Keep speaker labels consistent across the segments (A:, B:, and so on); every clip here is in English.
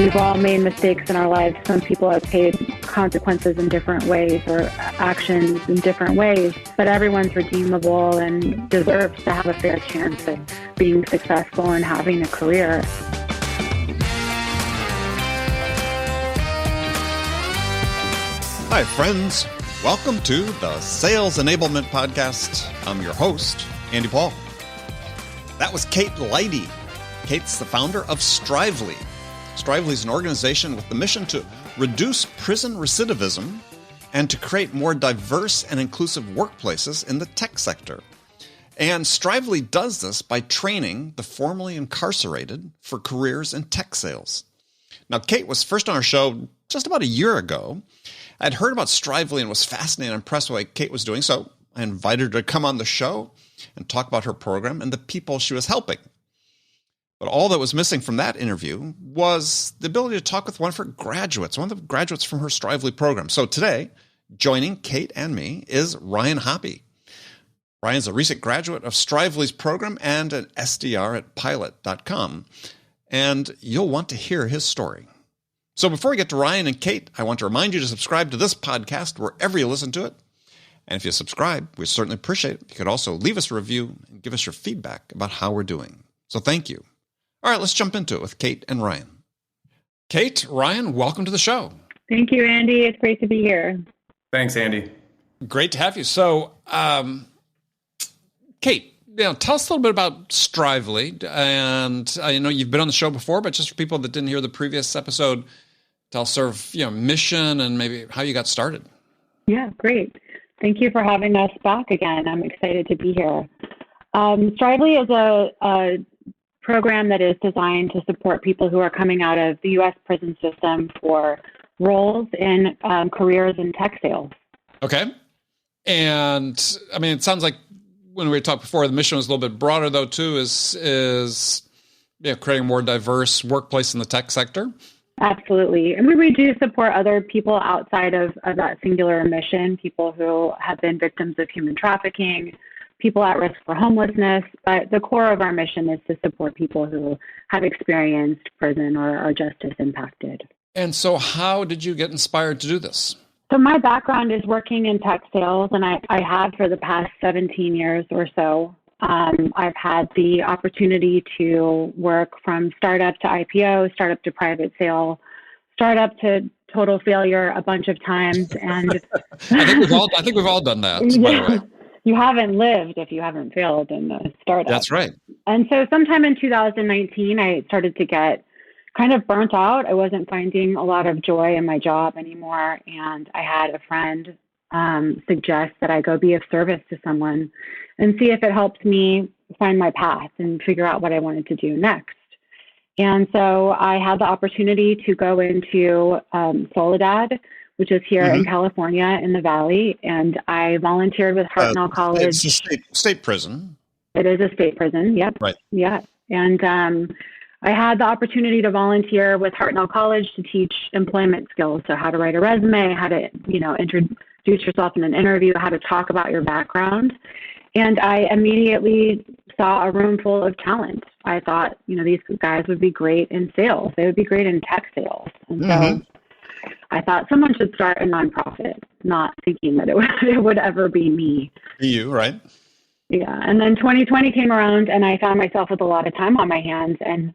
A: We've all made mistakes in our lives. Some people have paid consequences in different ways or actions in different ways, but everyone's redeemable and deserves to have a fair chance at being successful and having a career.
B: Hi, friends. Welcome to the Sales Enablement Podcast. I'm your host, Andy Paul. That was Kate Leidy. Kate's the founder of Strively. Strively is an organization with the mission to reduce prison recidivism and to create more diverse and inclusive workplaces in the tech sector. And Strively does this by training the formerly incarcerated for careers in tech sales. Now, Kate was first on our show just about a year ago. I'd heard about Strively and was fascinated and impressed with what Kate was doing, so I invited her to come on the show and talk about her program and the people she was helping. But all that was missing from that interview was the ability to talk with one of her graduates, one of the graduates from her Strively program. So today, joining Kate and me is Ryan Hoppe. Ryan's a recent graduate of Strively's program and an SDR at pilot.com, and you'll want to hear his story. So before we get to Ryan and Kate, I want to remind you to subscribe to this podcast wherever you listen to it. And if you subscribe, we certainly appreciate it. You could also leave us a review and give us your feedback about how we're doing. So thank you. All right, let's jump into it with Kate and Ryan. Kate, Ryan, welcome to the show.
A: Thank you, Andy. It's great to be here.
C: Thanks, Andy.
B: Great to have you. So, Kate, tell us a little bit about Strively. And I know you've been on the show before, but just for people that didn't hear the previous episode, tell us sort of, mission and maybe how you got started.
A: Yeah, great. Thank you for having us back again. I'm excited to be here. Strively is a program that is designed to support people who are coming out of the U.S. prison system for roles in careers in tech sales.
B: Okay. And I mean, it sounds like when we talked before, the mission was a little bit broader though too, is creating a more diverse workplace in the tech sector.
A: Absolutely. And we do support other people outside of that singular mission, people who have been victims of human trafficking, people at risk for homelessness, but the core of our mission is to support people who have experienced prison or are justice impacted.
B: And so how did you get inspired to do this?
A: So my background is working in tech sales, and I have for the past 17 years or so. I've had the opportunity to work from startup to IPO, startup to private sale, startup to total failure a bunch of times. And
B: I think we've all done that, by the way.
A: You haven't lived if you haven't failed in the startup.
B: That's right.
A: And so sometime in 2019, I started to get kind of burnt out. I wasn't finding a lot of joy in my job anymore. And I had a friend suggest that I go be of service to someone and see if it helps me find my path and figure out what I wanted to do next. And so I had the opportunity to go into Soledad, which is here in California in the Valley. And I volunteered with Hartnell College.
B: It's a state prison.
A: It is a state prison. Yep.
B: Right.
A: Yeah. And I had the opportunity to volunteer with Hartnell College to teach employment skills. So how to write a resume, how to, introduce yourself in an interview, how to talk about your background. And I immediately saw a room full of talent. I thought, these guys would be great in sales. They would be great in tech sales. And so I thought someone should start a nonprofit, not thinking that it would ever be me.
B: You, right?
A: Yeah. And then 2020 came around and I found myself with a lot of time on my hands, and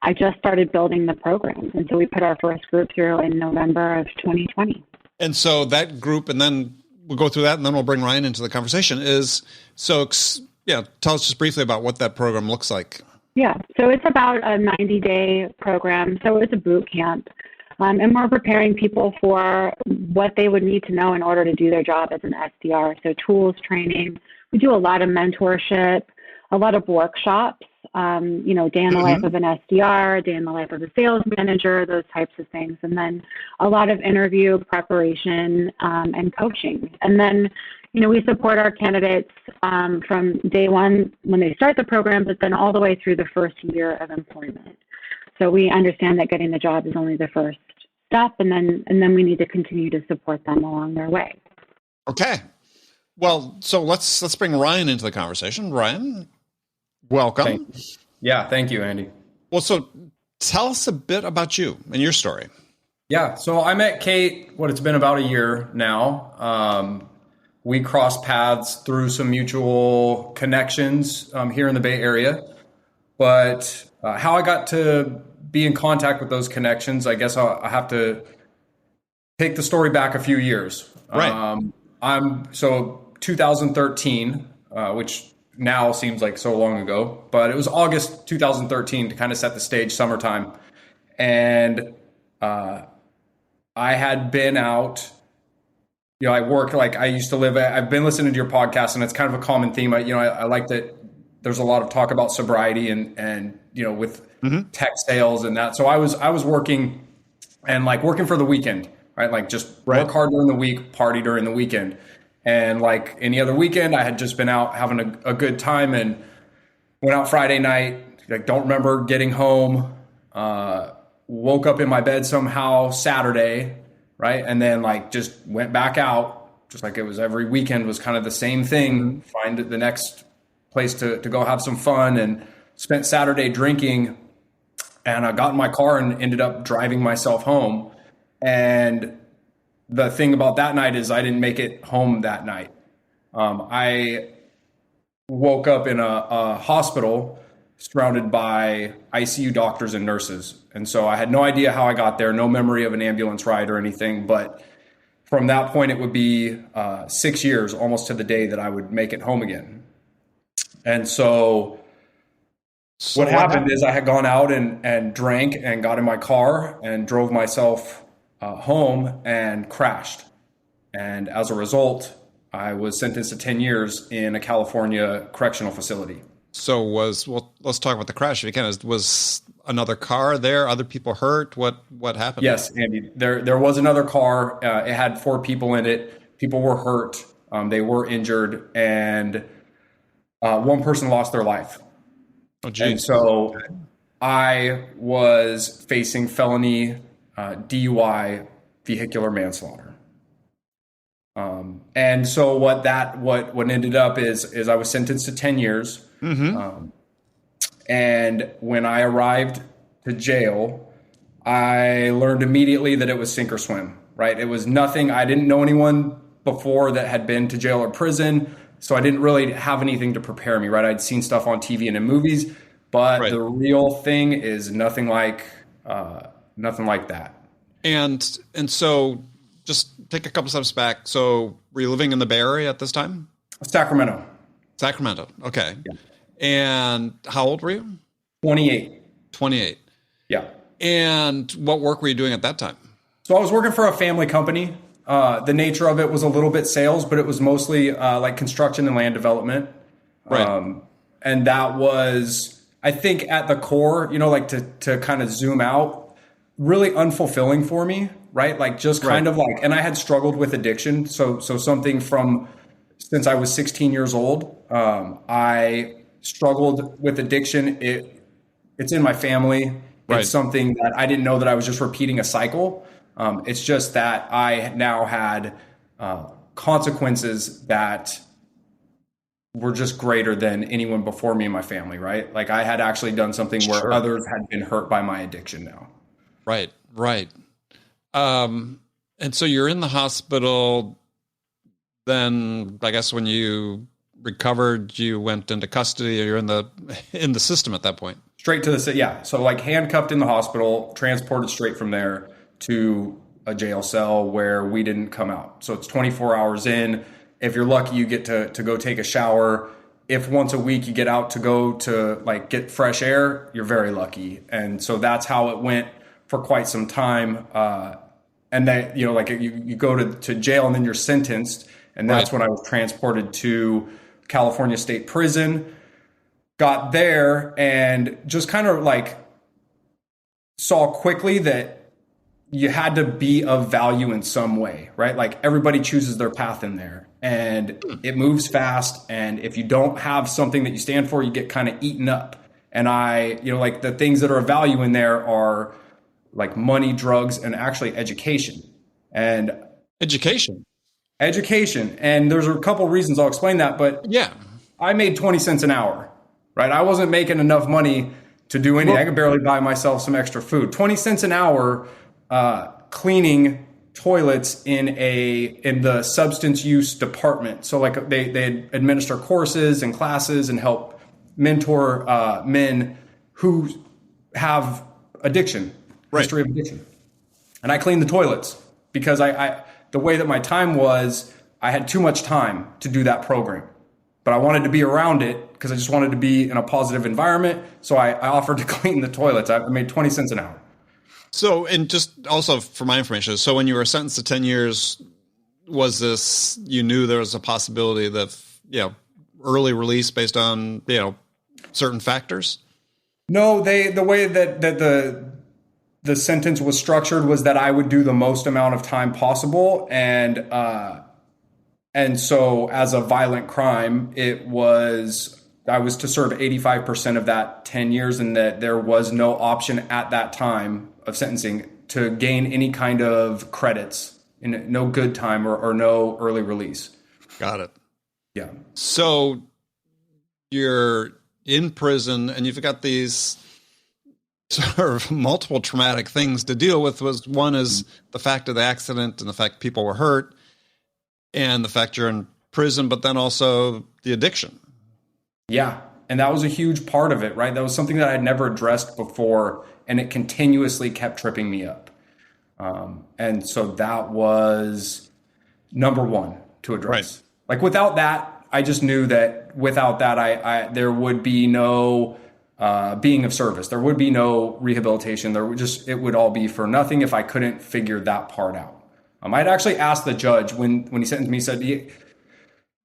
A: I just started building the program. And so we put our first group through in November of 2020.
B: And so that group, and then we'll go through that and then we'll bring Ryan into the conversation, tell us just briefly about what that program looks like.
A: Yeah. So it's about a 90-day program. So it's a boot camp. And we're preparing people for what they would need to know in order to do their job as an SDR. So tools, training. We do a lot of mentorship, a lot of workshops, day in the life of an SDR, day in the life of a sales manager, those types of things. And then a lot of interview preparation and coaching. And then, we support our candidates from day one when they start the program, but then all the way through the first year of employment. So we understand that getting the job is only the first step, and then we need to continue to support them along their way.
B: Okay. Well, so let's bring Ryan into the conversation. Ryan, welcome.
C: Thank you, Andy.
B: Well, so Tell us a bit about you and your story.
C: Yeah. So I met Kate, it's been about a year now. We crossed paths through some mutual connections here in the Bay Area. But how I got to be in contact with those connections, I guess I have to take the story back a few years.
B: Right.
C: So 2013, which now seems like so long ago, but it was August 2013 to kind of set the stage, summertime. And I had been out, I work, I used to live, I've been listening to your podcast, and it's kind of a common theme. I like that there's a lot of talk about sobriety and with tech sales and that. So I was working and working for the weekend, right? Just work hard during the week, party during the weekend. And like any other weekend, I had just been out having a good time and went out Friday night. Don't remember getting home, woke up in my bed somehow Saturday, right? And then just went back out, just like it was every weekend was kind of the same thing. Find the next place to go have some fun, and spent Saturday drinking. And I got in my car and ended up driving myself home. And the thing about that night is I didn't make it home that night. I woke up in a hospital surrounded by ICU doctors and nurses. And so I had no idea how I got there, no memory of an ambulance ride or anything. But from that point, it would be 6 years, almost to the day, that I would make it home again. And so what happened is I had gone out and drank and got in my car and drove myself home and crashed. And as a result, I was sentenced to 10 years in a California correctional facility.
B: So let's talk about the crash if you can. Was another car there? Other people hurt? What happened?
C: Yes, Andy. There was another car. It had 4 people in it. People were hurt. They were injured, and one person lost their life.
B: Oh, geez.
C: And so I was facing felony DUI, vehicular manslaughter. And so what ended up is I was sentenced to 10 years. And when I arrived to jail, I learned immediately that it was sink or swim, right? It was nothing. I didn't know anyone before that had been to jail or prison, so I didn't really have anything to prepare me, right? I'd seen stuff on TV and in movies, but the real thing is nothing like that.
B: And so just take a couple steps back. So were you living in the Bay Area at this time?
C: Sacramento.
B: Okay.
C: Yeah.
B: And how old were you?
C: 28.
B: 28.
C: Yeah.
B: And what work were you doing at that time?
C: So I was working for a family company. The nature of it was a little bit sales, but it was mostly construction and land development.
B: Right.
C: And that was, I think, at the core, to kind of zoom out, really unfulfilling for me, right? And I had struggled with addiction. So something from since I was 16 years old, I struggled with addiction. It's in my family.
B: Right.
C: It's something that I didn't know that I was just repeating a cycle. It's just that I now had consequences that were just greater than anyone before me in my family, right? I had actually done something where others had been hurt by my addiction now.
B: Right. And so you're in the hospital. Then I guess when you recovered, you went into custody, or you're in the system at that point.
C: Straight to so handcuffed in the hospital, transported straight from there to a jail cell where we didn't come out. So it's 24 hours in. If you're lucky, you get to go take a shower. If once a week you get out to go to get fresh air, you're very lucky. And so that's how it went for quite some time. And then, you go to jail and then you're sentenced. And that's when I was transported to California State Prison. Got there and just kind of saw quickly that you had to be of value in some way, right? Everybody chooses their path in there, and it moves fast. And if you don't have something that you stand for, you get kind of eaten up. And the things that are of value in there are money, drugs, and actually education. And education. And there's a couple reasons I'll explain that, but yeah, I made 20 cents an hour, right? I wasn't making enough money to do anything. I could barely buy myself some extra food. 20 cents an hour cleaning toilets in the substance use department. So like they administer courses and classes and help mentor men who have addiction, history of addiction. And I cleaned the toilets because I the way that my time was, I had too much time to do that program. But I wanted to be around it because I just wanted to be in a positive environment. So I offered to clean the toilets. I made 20 cents an hour.
B: So, and just also for my information, so when you were sentenced to 10 years, was this, you knew there was a possibility that, early release based on, certain factors?
C: No, the way that the sentence was structured was that I would do the most amount of time possible. And so as a violent crime, I was to serve 85% of that 10 years, and that there was no option at that time of sentencing to gain any kind of credits, in no good time or no early release.
B: Got it.
C: Yeah.
B: So you're in prison and you've got these sort of multiple traumatic things to deal with. One is the fact of the accident and the fact people were hurt, and the fact you're in prison, but then also the addiction.
C: Yeah. And that was a huge part of it, right? That was something that I'd never addressed before, and it continuously kept tripping me up. And so that was number one to address. Like without that, I just knew that without that, I there would be no being of service. There would be no rehabilitation. It would all be for nothing if I couldn't figure that part out. I'd actually asked the judge when he sentenced me, he said,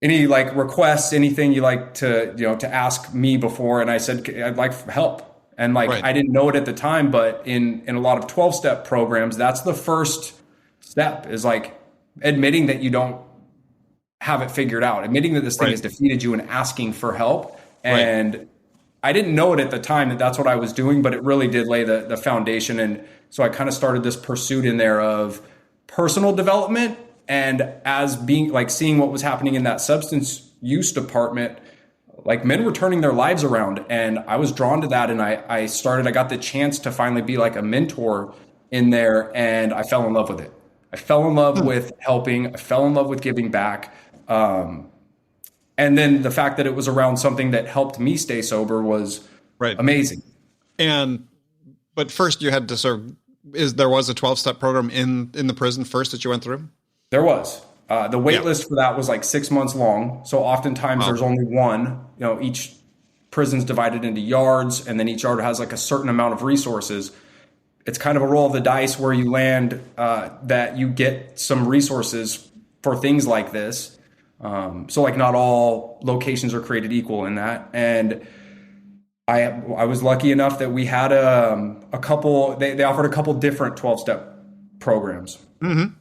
C: any like requests, anything you like to ask me before. And I said, I'd like help. And I didn't know it at the time, but in a lot of 12-step programs, that's the first step, is like admitting that you don't have it figured out, admitting that this thing has defeated you and asking for help. And I didn't know it at the time that that's what I was doing, but it really did lay the foundation. And so I kind of started this pursuit in there of personal development, and as being like seeing what was happening in that substance use department, like men were turning their lives around, and I was drawn to that. And I got the chance to finally be like a mentor in there, and I fell in love with it. I fell in love with helping. I fell in love with giving back. And then the fact that it was around something that helped me stay sober was amazing.
B: But first you had to there was a 12-step program in the prison first that you went through? There
C: was. The wait list for that was like 6 months long. So oftentimes there's only one. Each prison's divided into yards, and then each yard has like a certain amount of resources. It's kind of a roll of the dice where you land that you get some resources for things like this. So like not all locations are created equal in that. And I was lucky enough that we had a couple, they offered a couple different 12-step programs. Mm-hmm.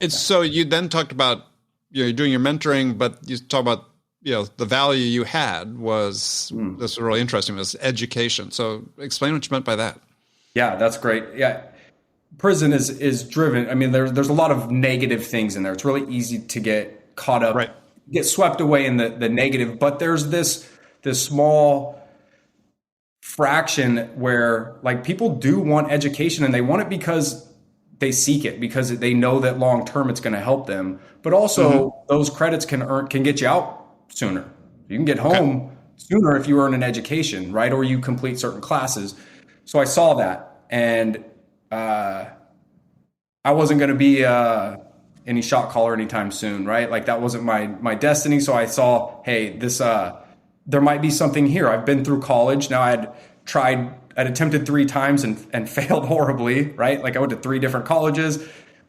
B: So you then talked about, you're doing your mentoring, but you talk about, the value you had was, this was really interesting, was education. So explain what you meant by that.
C: Yeah, that's great. Yeah. Prison is driven. I mean, there's a lot of negative things in there. It's really easy to get caught up, get swept away in the negative, but there's this small fraction where like people do want education, and they want it because they seek it, because they know that long term it's going to help them. But also those credits can get you out sooner. You can get home sooner if you earn an education, right? Or you complete certain classes. So I saw that, and I wasn't going to be any shot caller anytime soon, right? Like that wasn't my destiny. So I saw, hey, this there might be something here. I've been through college. Now I'd attempted 3 times and failed horribly, right? Like I went to 3 different colleges,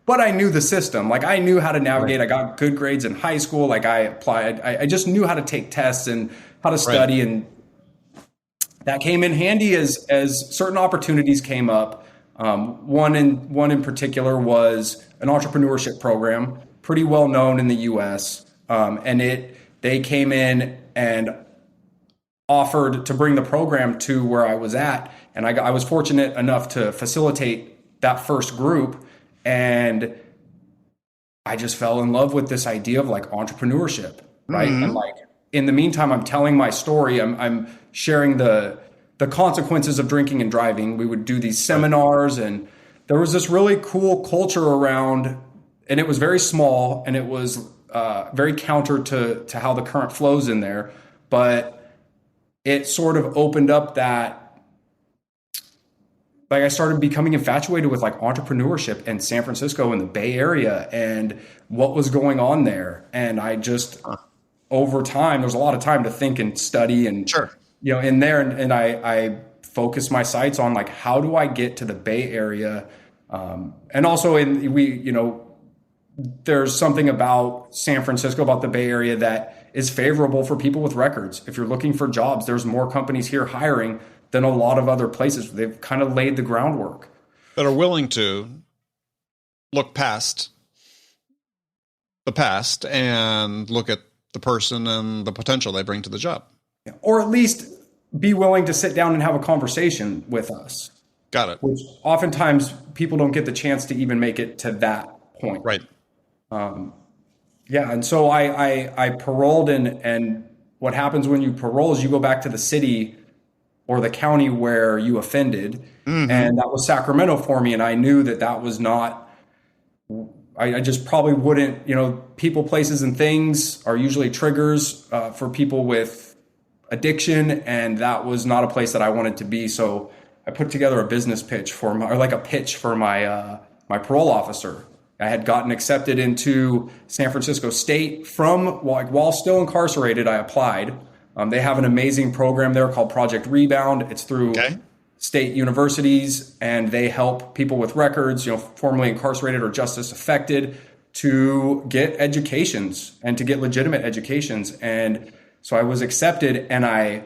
C: but I knew the system. Like I knew how to navigate. I got good grades in high school. Like I applied, I just knew how to take tests and how to study. And that came in handy as certain opportunities came up. One in particular was an entrepreneurship program, pretty well known in the US. And they came in and offered to bring the program to where I was at. And I was fortunate enough to facilitate that first group. And I just fell in love with this idea of like entrepreneurship, right? And like, in the meantime, I'm telling my story. I'm sharing the the consequences of drinking and driving. We would do these seminars, and there was this really cool culture around, and it was very small, and it was very counter to how the current flows in there. But it sort of opened up that, like, I started becoming infatuated with like entrepreneurship in San Francisco and the Bay Area and what was going on there. And I just, over time, there's a lot of time to think and study and, in there. And I focused my sights on like, how do I get to the Bay Area? And also there's something about San Francisco, about the Bay Area, that is favorable for people with records. If you're looking for jobs, there's more companies here hiring than a lot of other places. They've kind of laid the groundwork.
B: That are willing to look past the past and look at the person and the potential they bring to the job.
C: Or at least be willing to sit down and have a conversation with us.
B: Got it.
C: Which oftentimes people don't get the chance to even make it to that point.
B: Right.
C: And so I paroled, and what happens when you parole is you go back to the city or the county where you offended. Mm-hmm. And that was Sacramento for me. And I knew that was not, I just probably wouldn't, people, places, and things are usually triggers for people with addiction. And that was not a place that I wanted to be. So I put together a business pitch a pitch for my parole officer. I had gotten accepted into San Francisco State while still incarcerated. I applied. They have an amazing program there called Project Rebound. It's through state universities, and they help people with records, formerly incarcerated or justice affected, to get educations and to get legitimate educations. And so I was accepted, and I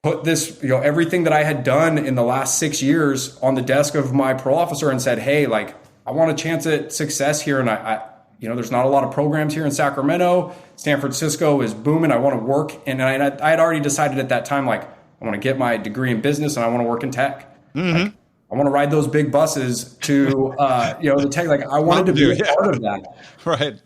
C: put this, everything that I had done in the last 6 years on the desk of my parole officer and said, hey, like, I want a chance at success here. And I there's not a lot of programs here in Sacramento. San Francisco is booming. I want to work. And I had already decided at that time, like, I want to get my degree in business and I want to work in tech. Mm-hmm. Like, I want to ride those big buses to, the tech. Like, I wanted to be a part of that.
B: Right.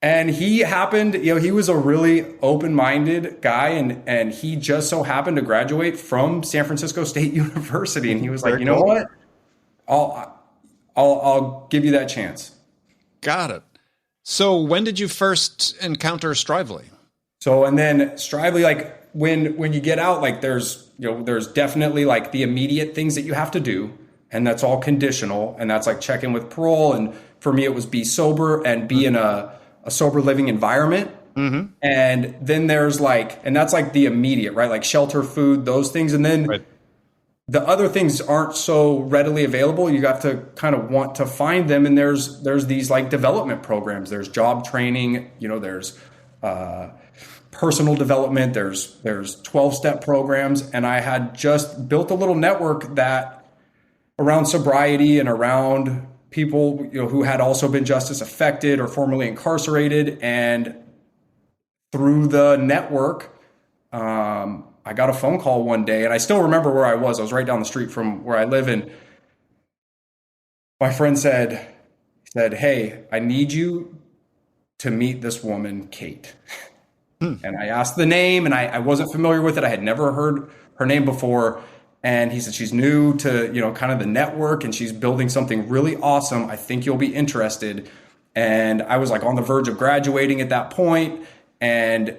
C: And he happened, he was a really open-minded guy, and he just so happened to graduate from San Francisco State University. And he was like, you know what? I'll give you that chance.
B: Got it. So when did you first encounter Strively?
C: So, and then Strively, like when you get out, like there's definitely like the immediate things that you have to do, and that's all conditional. And that's like check in with parole. And for me, it was be sober and be in a sober living environment. Mm-hmm. And then there's and that's like the immediate, right? Like shelter, food, those things. And then the other things aren't so readily available. You have to kind of want to find them. And there's these like development programs. There's job training, there's personal development. There's 12-step programs. And I had just built a little network that around sobriety and around people, who had also been justice affected or formerly incarcerated. And through the network, I got a phone call one day, and I still remember where I was. I was right down the street from where I live. And my friend said, hey, I need you to meet this woman, Kate. And I asked the name, and I wasn't familiar with it. I had never heard her name before. And he said, she's new to, kind of the network, and she's building something really awesome. I think you'll be interested. And I was like on the verge of graduating at that point. And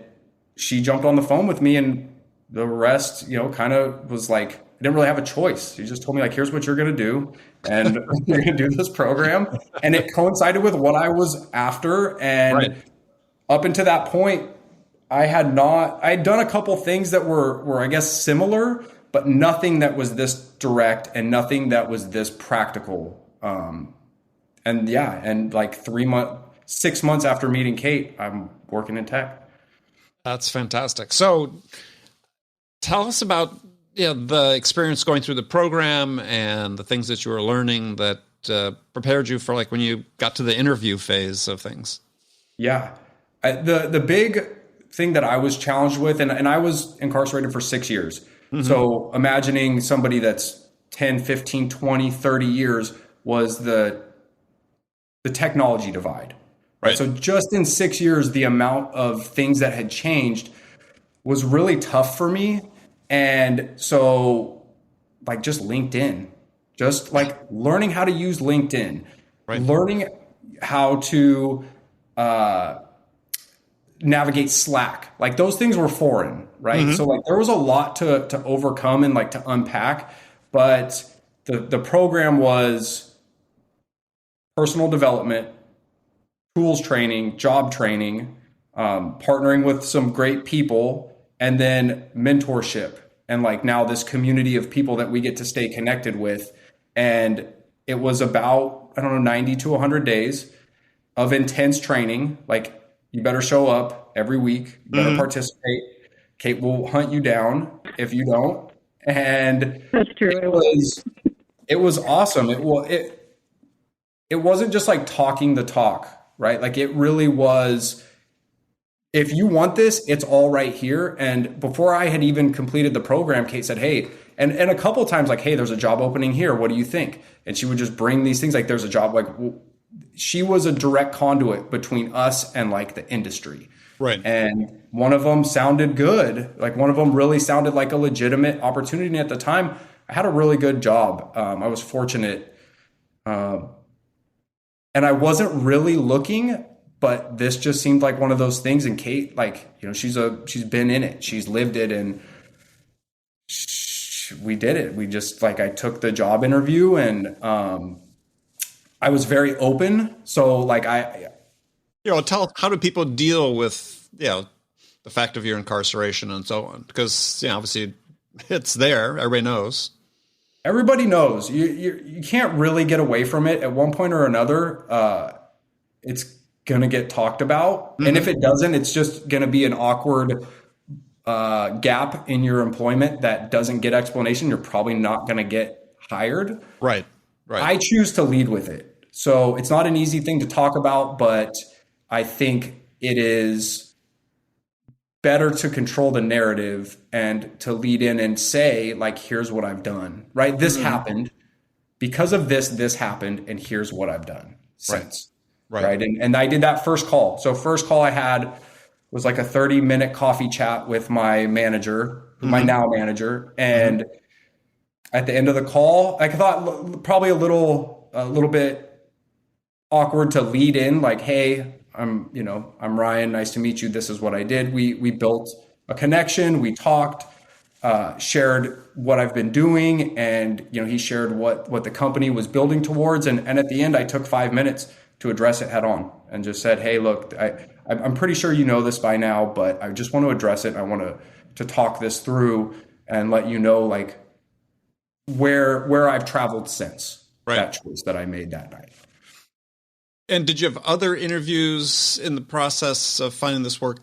C: she jumped on the phone with me, and the rest, kind of was like, I didn't really have a choice. She just told me, like, here's what you're going to do. And you're going to do this program. And it coincided with what I was after. And up until that point, I had done a couple things that were, I guess, similar, but nothing that was this direct and nothing that was this practical. And like 6 months after meeting Kate, I'm working in tech.
B: That's fantastic. So tell us about the experience going through the program and the things that you were learning that prepared you for like when you got to the interview phase of things.
C: Yeah. The big thing that I was challenged with, and I was incarcerated for 6 years. Mm-hmm. So imagining somebody that's 10, 15, 20, 30 years was the technology divide. Right. So just in 6 years, the amount of things that had changed was really tough for me. And so like just LinkedIn, just like learning how to use LinkedIn,
B: Right.
C: learning how to navigate Slack, like those things were foreign, right?
B: Mm-hmm.
C: So like there was a lot to overcome and like to unpack, but the program was personal development, tools training, job training, partnering with some great people, and then mentorship. And like now this community of people that we get to stay connected with. And it was about, I don't know, 90 to 100 days of intense training. Like you better show up every week, you better participate. Kate will hunt you down if you don't. And
A: That's true.
C: it was awesome. It wasn't just like talking the talk, right? Like it really was, if you want this, it's all right here. And before I had even completed the program, Kate said, hey, and a couple of times like, hey, there's a job opening here. What do you think? And she would just bring these things like there's a job, like she was a direct conduit between us and like the industry.
B: Right.
C: And one of them sounded good. Like one of them really sounded like a legitimate opportunity. And at the time I had a really good job. I was fortunate. And I wasn't really looking, but this just seemed like one of those things. And Kate, like, you know, she's been in it, she's lived it, and we did it. We just like, I took the job interview, and I was very open. So like
B: tell how do people deal with, the fact of your incarceration and so on? Because, obviously it's there. Everybody knows.
C: Everybody knows. You can't really get away from it. At one point or another, it's going to get talked about. Mm-hmm. And if it doesn't, it's just going to be an awkward gap in your employment that doesn't get explanation. You're probably not going to get hired.
B: Right.
C: I choose to lead with it. So it's not an easy thing to talk about, but I think it is better to control the narrative and to lead in and say, like, here's what I've done, right? This happened because of this happened, and here's what I've done since. Right. And I did that first call. So first call I had was like a 30-minute coffee chat with my manager, my now manager. And at the end of the call, I thought probably a little bit awkward to lead in, like, hey, I'm Ryan. Nice to meet you. This is what I did. We built a connection. We talked, shared what I've been doing. And, he shared what the company was building towards. And at the end, I took 5 minutes to address it head on and just said, hey, look, I'm pretty sure you know this by now, but I just want to address it. I want to talk this through and let you know, like, where I've traveled since that choice that I made that night.
B: And did you have other interviews in the process of finding this work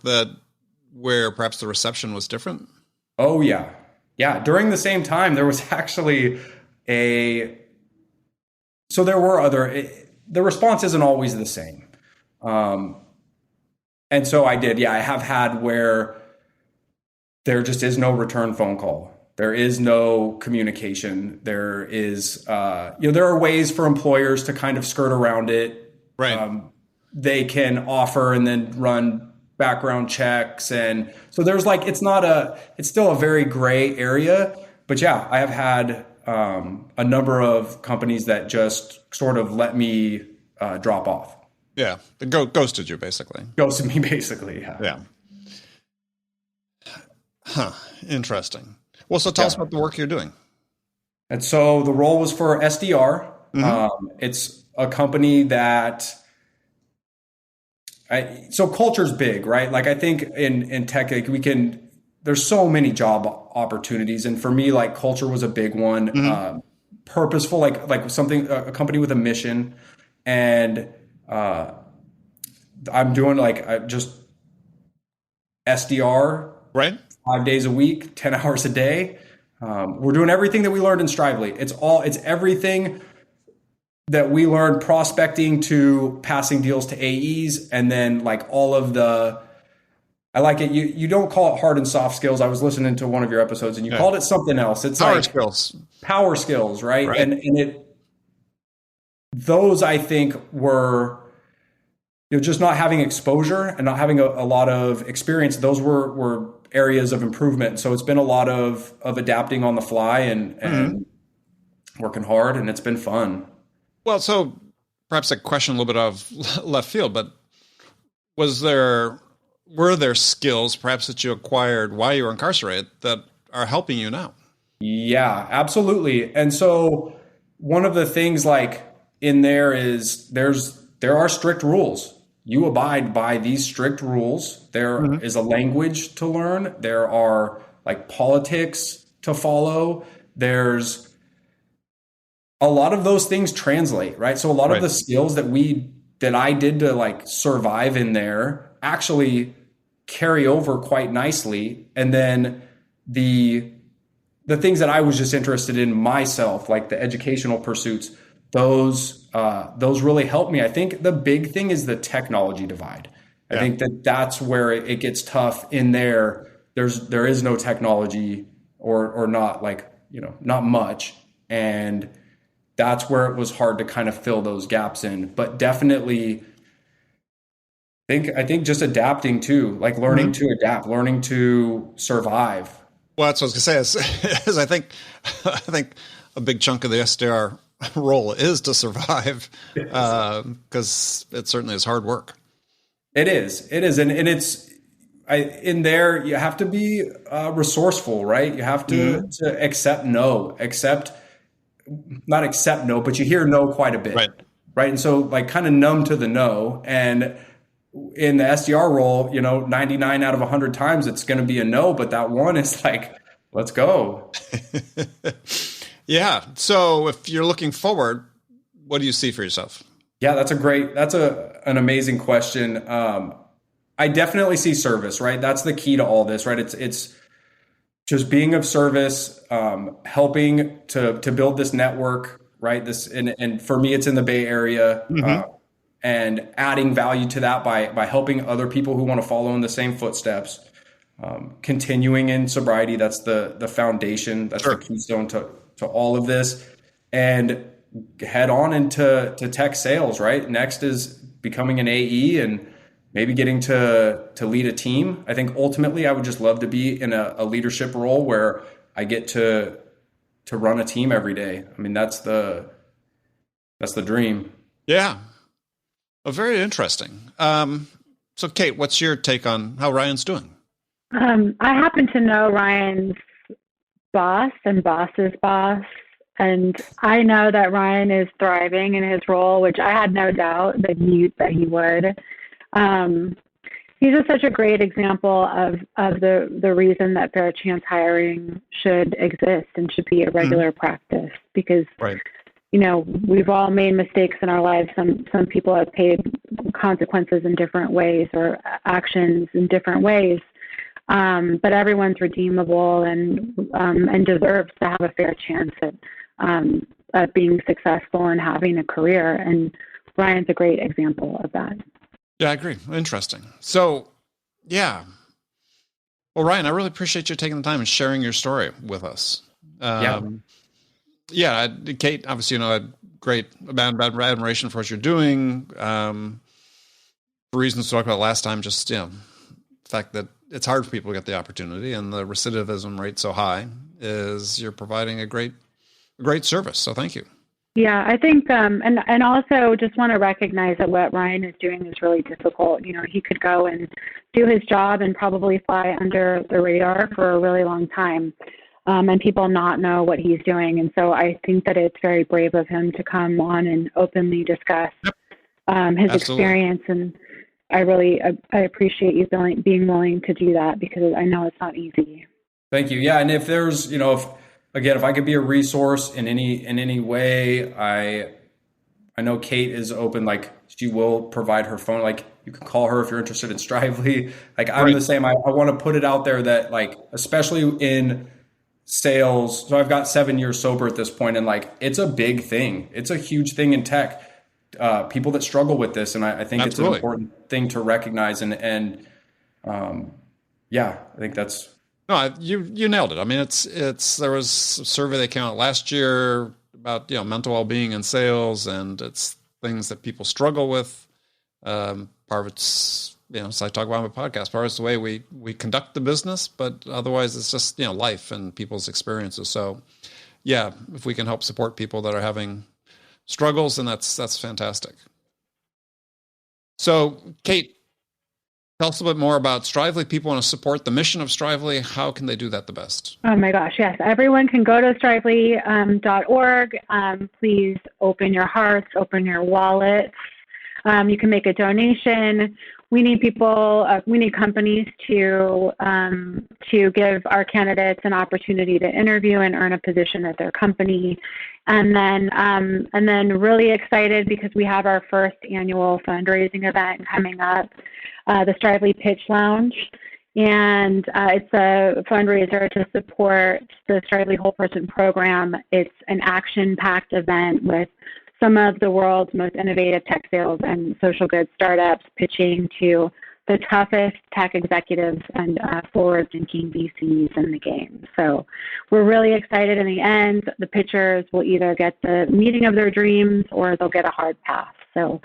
B: where perhaps the reception was different?
C: Oh, yeah. Yeah. During the same time, there was actually so there were the response isn't always the same. And so I did. Yeah, I have had where there just is no return phone call. There is no communication. There is, there are ways for employers to kind of skirt around it.
B: Right.
C: They can offer and then run background checks. And so there's it's still a very gray area, but yeah, I have had a number of companies that just sort of let me drop off.
B: Yeah. Ghosted you basically.
C: Ghosted me basically. Yeah.
B: Yeah. Huh. Interesting. Well, so tell us about the work you're doing.
C: And so the role was for SDR. It's a company that so culture's big, right? Like I think in tech, like there's so many job opportunities. And for me, like culture was a big one, purposeful, like something, a company with a mission. And I'm doing just SDR,
B: right?
C: 5 days a week, 10 hours a day. We're doing everything that we learned in Strively. It's everything that we learned, prospecting to passing deals to AEs, and then like all of I like it. You don't call it hard and soft skills. I was listening to one of your episodes and you called it something else. It's power skills, right? And those I think were, just not having exposure and not having a lot of experience. Those were areas of improvement. So it's been a lot of adapting on the fly and working hard, and it's been fun.
B: Well, so perhaps a question a little bit of left field, but were there skills perhaps that you acquired while you were incarcerated that are helping you now?
C: Yeah, absolutely. And so one of the things like in there is there are strict rules. You abide by these strict rules. There is a language to learn. There are like politics to follow. There's a lot of those things translate, right? So a lot of the skills that I did to like survive in there actually carry over quite nicely. And then the things that I was just interested in myself, like the educational pursuits, those really helped me. I think the big thing is the technology divide. I think that's where it gets tough in there. There is no technology or not like, not much. And that's where it was hard to kind of fill those gaps in, but definitely I think just adapting too, like learning to adapt, learning to survive.
B: Well, that's what I was going to say is I think a big chunk of the SDR role is to survive, because it certainly is hard work.
C: It is. And it's, in there, you have to be resourceful, right? You have to not accept no, but you hear no quite a bit. Right. And so like kind of numb to the no. And in the SDR role, 99 out of 100 times it's going to be a no, but that one is like, let's go.
B: Yeah. So if you're looking forward, what do you see for yourself?
C: Yeah, that's an amazing question. I definitely see service, right? That's the key to all this, right? It's just being of service, helping to build this network, right? And for me, it's in the Bay Area, and adding value to that by helping other people who want to follow in the same footsteps, continuing in sobriety. That's the foundation. That's the keystone to all of this, and head on into tech sales, right? Next is becoming an AE and maybe getting to lead a team. I think ultimately I would just love to be in a leadership role where I get to run a team every day. I mean, that's the dream.
B: Yeah. Well, very interesting. So Kate, what's your take on how Ryan's doing?
A: I happen to know Ryan's boss and boss's boss. And I know that Ryan is thriving in his role, which I had no doubt that he would. He's just such a great example of the reason that fair chance hiring should exist and should be a regular practice, because we've all made mistakes in our lives. Some people have paid consequences in different ways or actions in different ways. But everyone's redeemable and deserves to have a fair chance at being successful and having a career. And Ryan's a great example of that.
B: Yeah, I agree. Interesting. So, yeah. Well, Ryan, I really appreciate you taking the time and sharing your story with us. Kate, obviously, I had great admiration for what you're doing. For reasons we talked about last time, just, the fact that it's hard for people to get the opportunity and the recidivism rate so high is you're providing a great service. So thank you.
A: Yeah, I think, and also just want to recognize that what Ryan is doing is really difficult. He could go and do his job and probably fly under the radar for a really long time, and people not know what he's doing. And so I think that it's very brave of him to come on and openly discuss his experience. And I appreciate you being willing to do that, because I know it's not easy.
C: Thank you. Yeah, and if there's, if I could be a resource in any way, I know Kate is open. Like, she will provide her phone. Like, you can call her if you're interested in Strively. Like, I'm the same. I want to put it out there that, like, especially in sales. So I've got 7 years sober at this point, and like, it's a big thing. It's a huge thing in tech. People that struggle with this, and I think it's an important thing to recognize. I think that's.
B: No, you nailed it. I mean, there was a survey that came out last year about, mental well-being in sales, and it's things that people struggle with. Part of it's as I talk about on my podcast, part of it's the way we conduct the business, but otherwise it's just, life and people's experiences. So yeah, if we can help support people that are having struggles, then that's fantastic. So Kate, tell us a bit more about Strively. People want to support the mission of Strively. How can they do that the best?
A: Oh my gosh, yes. Everyone can go to strively.org. Please open your hearts, open your wallets. You can make a donation. We need companies to give our candidates an opportunity to interview and earn a position at their company. And then really excited because we have our first annual fundraising event coming up, the Strively Pitch Lounge. And it's a fundraiser to support the Strively Whole Person program. It's an action-packed event with some of the world's most innovative tech sales and social goods startups pitching to the toughest tech executives and forward-thinking VCs in the game. So we're really excited. In the end, the pitchers will either get the meeting of their dreams or they'll get a hard pass. So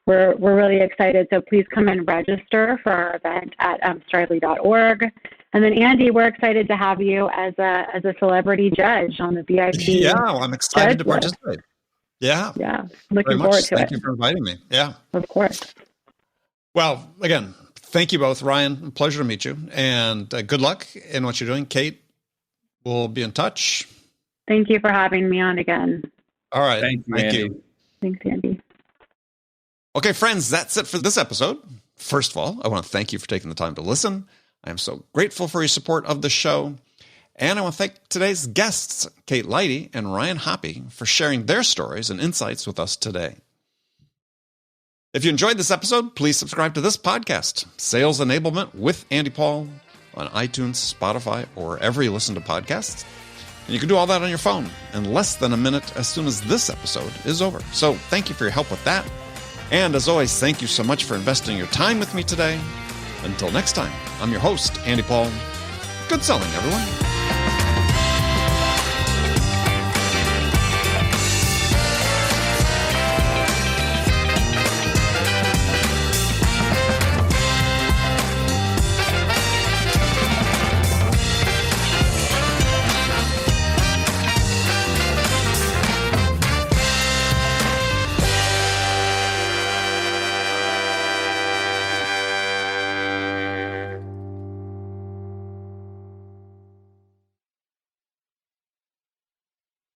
A: we're really excited. So please come and register for our event at strively.org. And then Andy, we're excited to have you as a celebrity judge on the VIP.
B: Yeah, well, I'm excited to participate. Yeah.
A: Yeah. Looking forward to it.
B: Thank you for inviting me. Yeah.
A: Of course.
B: Well, again, thank you both. Ryan, pleasure to meet you. And good luck in what you're doing. Kate, we'll be in touch.
A: Thank you for having me on again.
B: All right.
C: Thank you.
A: Thanks, Andy.
B: Okay, friends, that's it for this episode. First of all, I want to thank you for taking the time to listen. I am so grateful for your support of the show. And I want to thank today's guests, Kate Leidy and Ryan Hoppe, for sharing their stories and insights with us today. If you enjoyed this episode, please subscribe to this podcast, Sales Enablement with Andy Paul, on iTunes, Spotify, or wherever you listen to podcasts. And you can do all that on your phone in less than a minute as soon as this episode is over. So thank you for your help with that. And as always, thank you so much for investing your time with me today. Until next time, I'm your host, Andy Paul. Good selling, everyone.